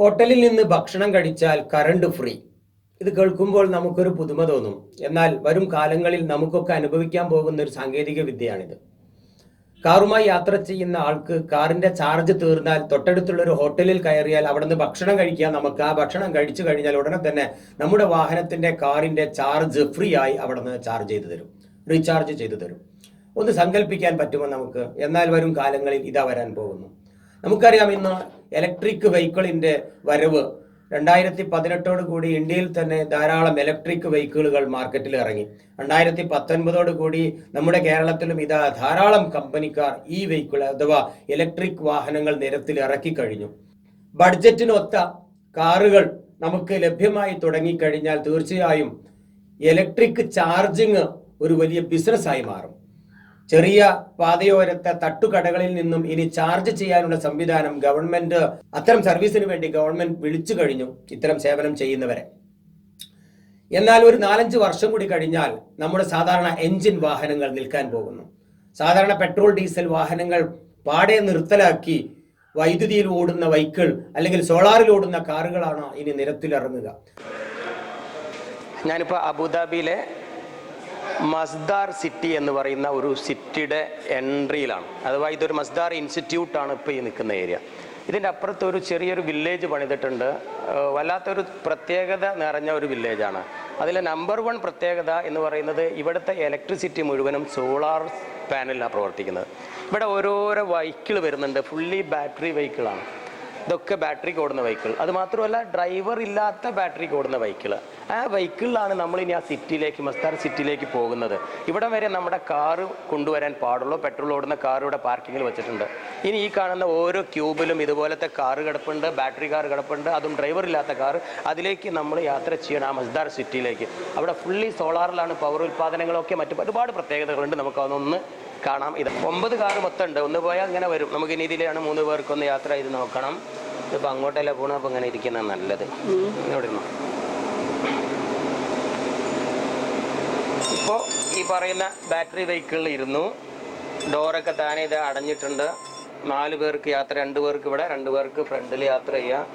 ഹോട്ടലിൽ നിന്ന് ഭക്ഷണം കഴിച്ചാൽ കറണ്ട് ഫ്രീ. ഇത് കേൾക്കുമ്പോൾ നമുക്കൊരു പുതുമ തോന്നും. എന്നാൽ വരും കാലങ്ങളിൽ നമുക്കൊക്കെ അനുഭവിക്കാൻ പോകുന്ന ഒരു സാങ്കേതിക വിദ്യയാണിത്. കാറുമായി യാത്ര ചെയ്യുന്ന ആൾക്ക് കാറിന്റെ ചാർജ് തീർന്നാൽ തൊട്ടടുത്തുള്ള ഒരു ഹോട്ടലിൽ കയറിയാൽ അവിടെ നിന്ന് ഭക്ഷണം കഴിക്കാൻ, നമുക്ക് ആ ഭക്ഷണം കഴിച്ചു കഴിഞ്ഞാൽ ഉടനെ തന്നെ നമ്മുടെ വാഹനത്തിന്റെ കാറിന്റെ ചാർജ് ഫ്രീ ആയി അവിടെ നിന്ന് ചാർജ് ചെയ്തു തരും, റീചാർജ് ചെയ്തു തരും. ഒന്ന് സങ്കല്പിക്കാൻ പറ്റുമോ നമുക്ക്? എന്നാൽ വരും കാലങ്ങളിൽ ഇതാ വരാൻ പോകുന്നു. നമുക്കറിയാം, ഇന്ന് ഇലക്ട്രിക് വെഹിക്കിളിന്റെ വരവ് 2018 കൂടി ഇന്ത്യയിൽ തന്നെ ധാരാളം ഇലക്ട്രിക് വെഹിക്കിളുകൾ മാർക്കറ്റിൽ ഇറങ്ങി. 2019 കൂടി നമ്മുടെ കേരളത്തിലും ഇതാ ധാരാളം കമ്പനിക്കാർ ഈ വെഹിക്കിൾ അഥവാ ഇലക്ട്രിക് വാഹനങ്ങൾ നിരത്തിൽ ഇറക്കി കഴിഞ്ഞു. ബഡ്ജറ്റിനൊത്ത കാറുകൾ നമുക്ക് ലഭ്യമായി തുടങ്ങിക്കഴിഞ്ഞാൽ തീർച്ചയായും ഇലക്ട്രിക് ചാർജിങ് ഒരു വലിയ ബിസിനസ്സായി മാറും. ചെറിയ പാതയോരത്തെ തട്ടുകടകളിൽ നിന്നും ഇനി ചാർജ് ചെയ്യാനുള്ള സംവിധാനം ഗവൺമെന്റ്, അത്തരം സർവീസിന് വേണ്ടി ഗവൺമെന്റ് വിളിച്ചു കഴിഞ്ഞു ഇത്തരം സേവനം ചെയ്യുന്നവരെ. എന്നാൽ ഒരു 4-5 വർഷം കൂടി കഴിഞ്ഞാൽ നമ്മുടെ സാധാരണ എഞ്ചിൻ വാഹനങ്ങൾ നിൽക്കാൻ പോകുന്നു. സാധാരണ പെട്രോൾ ഡീസൽ വാഹനങ്ങൾ പാടെ നിർത്തലാക്കി വൈദ്യുതിയിൽ ഓടുന്ന വെഹിക്കിൾ അല്ലെങ്കിൽ സോളാറിൽ ഓടുന്ന കാറുകളാണ് ഇനി നിരത്തിലിറങ്ങുക. ഞാനിപ്പോൾ അബുദാബിയിലെ മസ്ദാർ സിറ്റി എന്ന് പറയുന്ന ഒരു സിറ്റിയുടെ എൻട്രിയിലാണ്. അഥവാ ഇതൊരു മസ്ദാർ ഇൻസ്റ്റിറ്റ്യൂട്ടാണ് ഇപ്പോൾ ഈ നിൽക്കുന്ന ഏരിയ. ഇതിൻ്റെ അപ്പുറത്ത് ഒരു ചെറിയൊരു വില്ലേജ് പണിതിട്ടുണ്ട്. വല്ലാത്തൊരു പ്രത്യേകത നിറഞ്ഞ ഒരു വില്ലേജാണ്. അതിലെ നമ്പർ 1 പ്രത്യേകത എന്ന് പറയുന്നത് ഇവിടുത്തെ ഇലക്ട്രിസിറ്റി മുഴുവനും സോളാർ പാനലിലാണ് പ്രവർത്തിക്കുന്നത്. ഇവിടെ ഓരോരോ വെഹിക്കിൾ വരുന്നുണ്ട്, ഫുള്ളി ബാറ്ററി വെഹിക്കിളാണ്. ഇതൊക്കെ ബാറ്ററിക്ക് ഓടുന്ന വെഹിക്കിൾ. അത് മാത്രമല്ല, ഡ്രൈവർ ഇല്ലാത്ത ബാറ്ററിക്ക് ഓടുന്ന വെഹിക്കിൾ. ആ വെഹിക്കിളിലാണ് നമ്മളിനി ആ സിറ്റിയിലേക്ക്, മസ്ദാർ സിറ്റിയിലേക്ക് പോകുന്നത്. ഇവിടെ വരെ നമ്മുടെ കാറ് കൊണ്ടുവരാൻ പാടുള്ളൂ. പെട്രോൾ ഓടുന്ന കാർ ഇവിടെ പാർക്കിങ്ങിൽ വെച്ചിട്ടുണ്ട്. ഇനി ഈ കാണുന്ന ഓരോ ക്യൂബിലും ഇതുപോലത്തെ കാറ് കിടപ്പുണ്ട്, ബാറ്ററി കാർ കിടപ്പുണ്ട്, അതും ഡ്രൈവർ ഇല്ലാത്ത കാർ. അതിലേക്ക് നമ്മൾ യാത്ര ചെയ്യണം, ആ മസ്ദാർ സിറ്റിയിലേക്ക്. അവിടെ ഫുള്ളി സോളാറിലാണ് പവർ ഉൽപ്പാദനങ്ങളൊക്കെ, മറ്റു ഒരുപാട് പ്രത്യേകതകളുണ്ട്. നമുക്ക് അതൊന്ന് കാണാം. ഇത് 9 കാറ് മൊത്തം ഉണ്ട്. ഒന്ന് പോയാൽ അങ്ങനെ വരും. നമുക്ക് ഇനി ഇതിലാണ് 3 പേർക്കൊന്ന് യാത്ര ചെയ്ത് നോക്കണം. ഇതിപ്പോൾ അങ്ങോട്ടല്ല പോകണം, അപ്പോൾ ഇങ്ങനെ ഇരിക്കുന്നത് നല്ലത്. ഇവിടെ ഇരുന്നു. ഇപ്പോൾ ഈ പറയുന്ന ബാറ്ററി വെഹിക്കിളിൽ ഇരുന്നു. ഡോറൊക്കെ താനെ ഇത് അടഞ്ഞിട്ടുണ്ട്. 4 പേർക്ക് യാത്ര, 2 പേർക്ക് ഇവിടെ, 2 പേർക്ക് ഫ്രണ്ടിൽ യാത്ര ചെയ്യാം.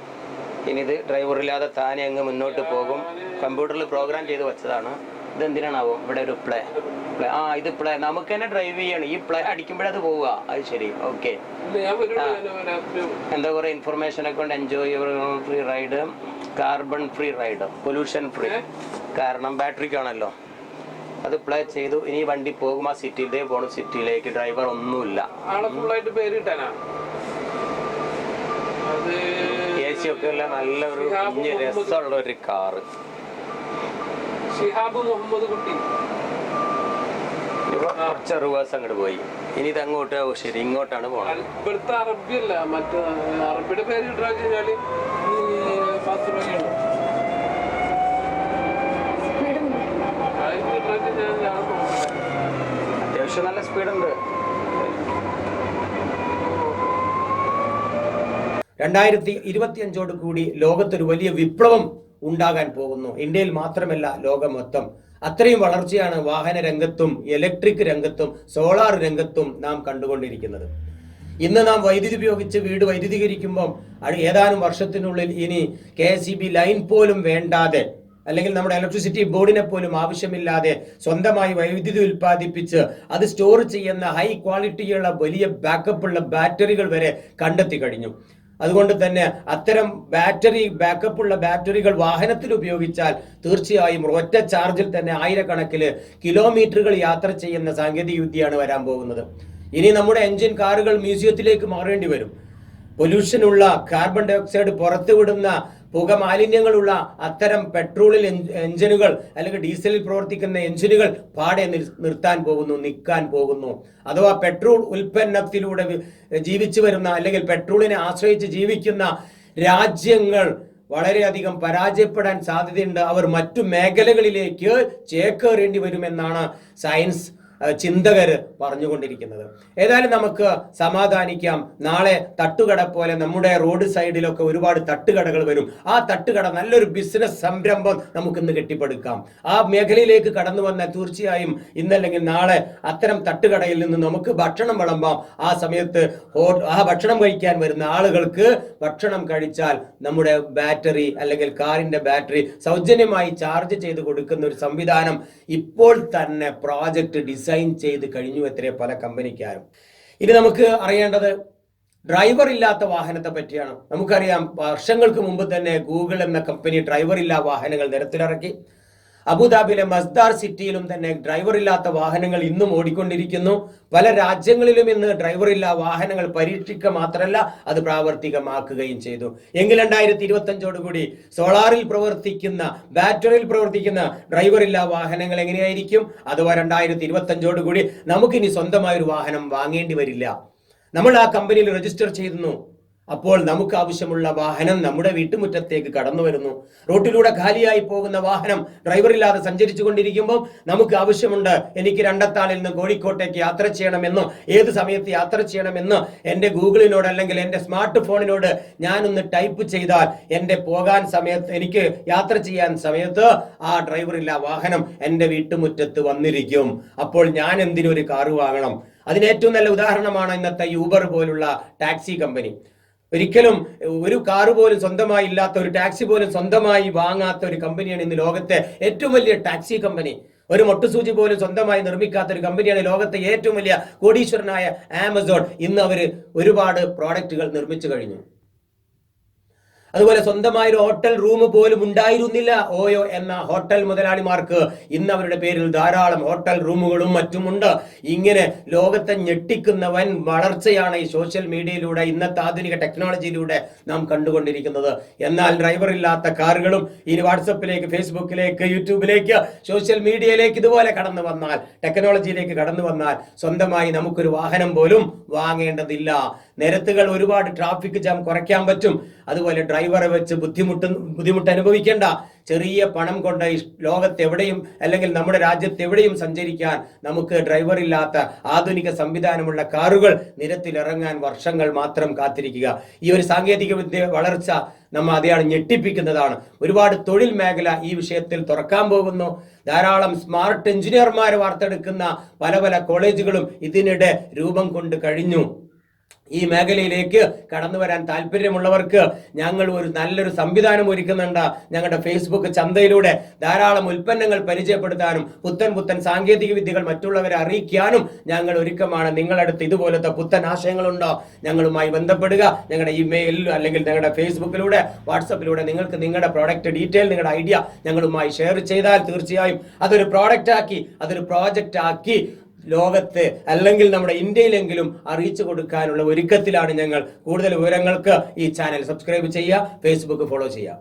ഇനി ഇത് ഡ്രൈവറില്ലാതെ താനെ അങ്ങ് മുന്നോട്ട് പോകും. കമ്പ്യൂട്ടറിൽ പ്രോഗ്രാം ചെയ്ത് വെച്ചതാണ്. ഇതെന്തിനാണാവോ ഇവിടെ ഒരു പ്ലേ. ഇത് പ്ലേ നമുക്ക് തന്നെ ഡ്രൈവ് ചെയ്യണം. ഈ പ്ലേ അടിക്കുമ്പോഴത് പോവുക. അത് ശരി, ഓക്കെ. എന്താ പറയുക, ഇൻഫർമേഷനൊക്കെ കൊണ്ട് enjoy your free ride, carbon free ride, pollution free. കാരണം ബാറ്ററിക്കാണല്ലോ. അത് പ്ലേ ചെയ്തു. ഇനി വണ്ടി പോകും, ആ സിറ്റിയിലേ പോകണം. സിറ്റിയിലേക്ക് ഡ്രൈവർ ഒന്നുമില്ല. എ സി ഒക്കെ ഉള്ള നല്ലൊരു രസമുള്ള ഒരു കാറ്. കുറച്ച് റിവേഴ്സ് അങ്ങോട്ട് പോയി. ഇനി ഇത് അങ്ങോട്ട്, ശരി, ഇങ്ങോട്ടാണ് പോണത്. ഇവിടുത്തെ അറബിയല്ല, മറ്റേ അറബിയുടെ പേര് ഇട്ടാ കഴിഞ്ഞാല് 10 രൂപയുള്ളൂ. അത്യാവശ്യം നല്ല സ്പീഡുണ്ട്. 2025 കൂടി ലോകത്തൊരു വലിയ വിപ്ലവം ഉണ്ടാകാൻ പോകുന്നു. ഇന്ത്യയിൽ മാത്രമല്ല, ലോകം മൊത്തം. അത്രയും വളർച്ചയാണ് വാഹന രംഗത്തും ഇലക്ട്രിക് രംഗത്തും സോളാർ രംഗത്തും നാം കണ്ടുകൊണ്ടിരിക്കുന്നത്. ഇന്ന് നാം വൈദ്യുതി ഉപയോഗിച്ച് വീട് വൈദ്യുതീകരിക്കുമ്പം ഏതാനും വർഷത്തിനുള്ളിൽ ഇനി KSEB ലൈൻ പോലും വേണ്ടാതെ, അല്ലെങ്കിൽ നമ്മുടെ ഇലക്ട്രിസിറ്റി ബോർഡിനെ പോലും ആവശ്യമില്ലാതെ സ്വന്തമായി വൈദ്യുതി ഉൽപ്പാദിപ്പിച്ച് അത് സ്റ്റോർ ചെയ്യുന്ന ഹൈ ക്വാളിറ്റിയുള്ള വലിയ ബാക്കപ്പുള്ള ബാറ്ററികൾ വരെ കണ്ടെത്തി കഴിഞ്ഞു. അതുകൊണ്ട് തന്നെ അത്തരം ബാക്കപ്പുള്ള ബാറ്ററികൾ വാഹനത്തിൽ ഉപയോഗിച്ചാൽ തീർച്ചയായും ഒറ്റ ചാർജിൽ തന്നെ ആയിരക്കണക്കിന് കിലോമീറ്ററുകൾ യാത്ര ചെയ്യുന്ന സാങ്കേതിക വിദ്യയാണ് വരാൻ പോകുന്നത്. ഇനി നമ്മുടെ എഞ്ചിൻ കാറുകൾ മ്യൂസിയത്തിലേക്ക് മാറേണ്ടി വരും. പൊല്യൂഷനുള്ള, കാർബൺ ഡൈ ഓക്സൈഡ് പുറത്തുവിടുന്ന, പുക മാലിന്യങ്ങളുള്ള അത്തരം പെട്രോളിൽ എഞ്ചിനുകൾ അല്ലെങ്കിൽ ഡീസലിൽ പ്രവർത്തിക്കുന്ന എഞ്ചിനുകൾ പാടെ നിൽക്കാൻ പോകുന്നു. അഥവാ പെട്രോൾ ഉൽപ്പന്നത്തിലൂടെ ജീവിച്ചു വരുന്ന, അല്ലെങ്കിൽ പെട്രോളിനെ ആശ്രയിച്ച് ജീവിക്കുന്ന രാജ്യങ്ങൾ വളരെയധികം പരാജയപ്പെടാൻ സാധ്യതയുണ്ട്. അവർ മറ്റു മേഖലകളിലേക്ക് ചേക്കേറേണ്ടി വരുമെന്നാണ് സയൻസ് ചിന്തകര് പറഞ്ഞുകൊണ്ടിരിക്കുന്നത്. ഏതായാലും നമുക്ക് സമാധാനിക്കാം. നാളെ തട്ടുകട പോലെ നമ്മുടെ റോഡ് സൈഡിലൊക്കെ ഒരുപാട് തട്ടുകടകൾ വരും. ആ തട്ടുകട നല്ലൊരു ബിസിനസ് സംരംഭം നമുക്കിന്ന് കെട്ടിപ്പടുക്കാം. ആ മേഖലയിലേക്ക് കടന്നു വന്നാൽ തീർച്ചയായും ഇന്നല്ലെങ്കിൽ നാളെ അത്തരം തട്ടുകടയിൽ നിന്ന് നമുക്ക് ഭക്ഷണം വിളമ്പാം. ആ സമയത്ത് ആ ഭക്ഷണം കഴിക്കാൻ വരുന്ന ആളുകൾക്ക് ഭക്ഷണം കഴിച്ചാൽ നമ്മുടെ ബാറ്ററി അല്ലെങ്കിൽ കാറിന്റെ ബാറ്ററി സൗജന്യമായി ചാർജ് ചെയ്ത് കൊടുക്കുന്ന ഒരു സംവിധാനം ഇപ്പോൾ തന്നെ പ്രോജക്റ്റ് ഡിസൈൻ ചെയ്ത് കഴിഞ്ഞു എത്രേ പല കമ്പനിക്കാരും. ഇനി നമുക്ക് അറിയേണ്ടത് ഡ്രൈവർ ഇല്ലാത്ത വാഹനത്തെ പറ്റിയാണ്. നമുക്കറിയാം, വർഷങ്ങൾക്ക് മുമ്പ് തന്നെ ഗൂഗിൾ എന്ന കമ്പനി ഡ്രൈവർ ഇല്ലാ വാഹനങ്ങൾ നിരത്തിലിറക്കി. അബുദാബിയിലെ മസ്ദാർ സിറ്റിയിലും തന്നെ ഡ്രൈവർ ഇല്ലാത്ത വാഹനങ്ങൾ ഇന്നും ഓടിക്കൊണ്ടിരിക്കുന്നു. പല രാജ്യങ്ങളിലും ഇന്ന് ഡ്രൈവർ ഇല്ലാ വാഹനങ്ങൾ പരീക്ഷിക്കുക മാത്രമല്ല അത് പ്രാവർത്തികമാക്കുകയും ചെയ്തു. എങ്കിൽ 2025 സോളാറിൽ പ്രവർത്തിക്കുന്ന, ബാറ്ററിയിൽ പ്രവർത്തിക്കുന്ന ഡ്രൈവർ ഇല്ലാ വാഹനങ്ങൾ എങ്ങനെയായിരിക്കും? അഥവാ 2025 നമുക്കിനി സ്വന്തമായൊരു വാഹനം വാങ്ങേണ്ടി വരില്ല. നമ്മൾ ആ കമ്പനിയിൽ രജിസ്റ്റർ ചെയ്യുന്നു. അപ്പോൾ നമുക്ക് ആവശ്യമുള്ള വാഹനം നമ്മുടെ വീട്ടുമുറ്റത്തേക്ക് കടന്നു വരുന്നു. റോട്ടിലൂടെ ഖാലിയായി പോകുന്ന വാഹനം ഡ്രൈവറില്ലാതെ സഞ്ചരിച്ചു കൊണ്ടിരിക്കുമ്പോൾ നമുക്ക് ആവശ്യമുണ്ട്, എനിക്ക് രണ്ടത്താണിൽ നിന്ന് കോഴിക്കോട്ടേക്ക് യാത്ര ചെയ്യണമെന്നോ ഏത് സമയത്ത് യാത്ര ചെയ്യണമെന്നോ എൻ്റെ ഗൂഗിളിനോട് അല്ലെങ്കിൽ എൻ്റെ സ്മാർട്ട് ഫോണിനോട് ഞാനൊന്ന് ടൈപ്പ് ചെയ്താൽ എൻ്റെ പോകാൻ സമയത്ത്, എനിക്ക് യാത്ര ചെയ്യാൻ സമയത്ത് ആ ഡ്രൈവറില്ല വാഹനം എൻ്റെ വീട്ടുമുറ്റത്ത് വന്നിരിക്കും. അപ്പോൾ ഞാൻ എന്തിനൊരു കാറ് വാങ്ങണം? അതിന് ഏറ്റവും നല്ല ഉദാഹരണമാണ് ഇന്നത്തെ യൂബർ പോലുള്ള ടാക്സി കമ്പനി. ഒരിക്കലും ഒരു കാറ് പോലും സ്വന്തമായി ഇല്ലാത്ത, ഒരു ടാക്സി പോലും സ്വന്തമായി വാങ്ങാത്ത ഒരു കമ്പനിയാണ് ഇന്ന് ലോകത്തെ ഏറ്റവും വലിയ ടാക്സി കമ്പനി. ഒരു മൊട്ടുസൂചി പോലും സ്വന്തമായി നിർമ്മിക്കാത്ത ഒരു കമ്പനിയാണ് ലോകത്തെ ഏറ്റവും വലിയ കോടീശ്വരനായ ആമസോൺ. ഇന്ന് അവര് ഒരുപാട് പ്രോഡക്റ്റുകൾ നിർമ്മിച്ചു കഴിഞ്ഞു. അതുപോലെ സ്വന്തമായ ഒരു ഹോട്ടൽ റൂം പോലും ഉണ്ടായിരുന്നില്ല ഓയോ എന്ന ഹോട്ടൽ മുതലാളിമാർക്ക്. ഇന്ന് അവരുടെ പേരിൽ ധാരാളം ഹോട്ടൽ റൂമുകളും മറ്റുമുണ്ട്. ഇങ്ങനെ ലോകത്തെ ഞെട്ടിക്കുന്ന വൻ വളർച്ചയാണ് ഈ സോഷ്യൽ മീഡിയയിലൂടെ, ഇന്നത്തെ ആധുനിക ടെക്നോളജിയിലൂടെ നാം കണ്ടുകൊണ്ടിരിക്കുന്നത്. എന്നാൽ ഡ്രൈവർ ഇല്ലാത്ത കാറുകളും ഈ വാട്സപ്പിലേക്ക്, ഫേസ്ബുക്കിലേക്ക്, യൂട്യൂബിലേക്ക്, സോഷ്യൽ മീഡിയയിലേക്ക് ഇതുപോലെ കടന്നു വന്നാൽ, ടെക്നോളജിയിലേക്ക് കടന്നു വന്നാൽ സ്വന്തമായി നമുക്കൊരു വാഹനം പോലും വാങ്ങേണ്ടതില്ല. നിരത്തുകൾ ഒരുപാട് ട്രാഫിക് ജാം കുറയ്ക്കാൻ പറ്റും. അതുപോലെ ഡ്രൈവറെ വെച്ച് ബുദ്ധിമുട്ട് അനുഭവിക്കേണ്ട. ചെറിയ പണം കൊണ്ട് ലോകത്ത് എവിടെയും അല്ലെങ്കിൽ നമ്മുടെ രാജ്യത്ത് എവിടെയും സഞ്ചരിക്കാൻ നമുക്ക് ഡ്രൈവർ ഇല്ലാത്ത ആധുനിക സംവിധാനമുള്ള കാറുകൾ നിരത്തിലിറങ്ങാൻ വർഷങ്ങൾ മാത്രം കാത്തിരിക്കുക. ഈ ഒരു സാങ്കേതിക വിദ്യ വളർച്ച അതെയാണ് ഞെട്ടിപ്പിക്കുന്നതാണ്. ഒരുപാട് തൊഴിൽ മേഖല ഈ വിഷയത്തിൽ തുറക്കാൻ പോകുന്നു. ധാരാളം സ്മാർട്ട് എഞ്ചിനീയർമാർ വാർത്തെടുക്കുന്ന പല പല കോളേജുകളും ഇതിനിടെ രൂപം കൊണ്ട് കഴിഞ്ഞു. ഈ മേഖലയിലേക്ക് കടന്നു വരാൻ താല്പര്യമുള്ളവർക്ക് ഞങ്ങൾ ഒരു നല്ലൊരു സംവിധാനം ഒരുക്കുന്നുണ്ട്. ഞങ്ങളുടെ ഫേസ്ബുക്ക് ചന്തയിലൂടെ ധാരാളം ഉൽപ്പന്നങ്ങൾ പരിചയപ്പെടുത്താനും പുത്തൻ സാങ്കേതിക വിദ്യകൾ മറ്റുള്ളവരെ അറിയിക്കാനും ഞങ്ങൾ ഒരുക്കമാണ്. നിങ്ങളടുത്ത് ഇതുപോലത്തെ പുത്തൻ ആശയങ്ങളുണ്ടോ? ഞങ്ങളുമായി ബന്ധപ്പെടുക. ഞങ്ങളുടെ ഇമെയിൽ അല്ലെങ്കിൽ ഞങ്ങളുടെ ഫേസ്ബുക്കിലൂടെ, വാട്സപ്പിലൂടെ നിങ്ങൾക്ക് നിങ്ങളുടെ പ്രോഡക്റ്റ് ഡീറ്റെയിൽ, നിങ്ങളുടെ ഐഡിയ ഞങ്ങളുമായി ഷെയർ ചെയ്താൽ തീർച്ചയായും അതൊരു പ്രോഡക്റ്റ് ആക്കി, അതൊരു പ്രോജക്റ്റ് ആക്കി ലോകത്ത് അല്ലെങ്കിൽ നമ്മുടെ ഇന്ത്യയിലെങ്കിലും അറിയിച്ചു കൊടുക്കാനുള്ള ഒരുക്കത്തിലാണ് ഞങ്ങൾ. കൂടുതൽ വിവരങ്ങൾക്ക് ഈ ചാനൽ സബ്സ്ക്രൈബ് ചെയ്യുക, ഫേസ്ബുക്ക് ഫോളോ ചെയ്യുക.